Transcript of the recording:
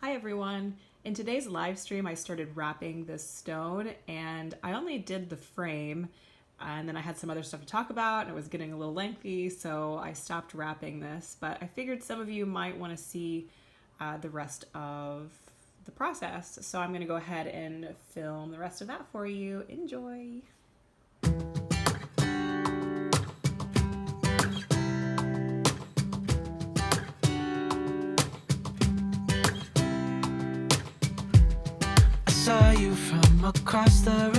Hi everyone. In today's live stream, I started wrapping this stone and I only did the frame and then I had some other stuff to talk about and it was getting a little lengthy, so I stopped wrapping this, but I figured some of you might want to see the rest of the process. So I'm going to go ahead and film the rest of that for you. Enjoy. Saw you from across the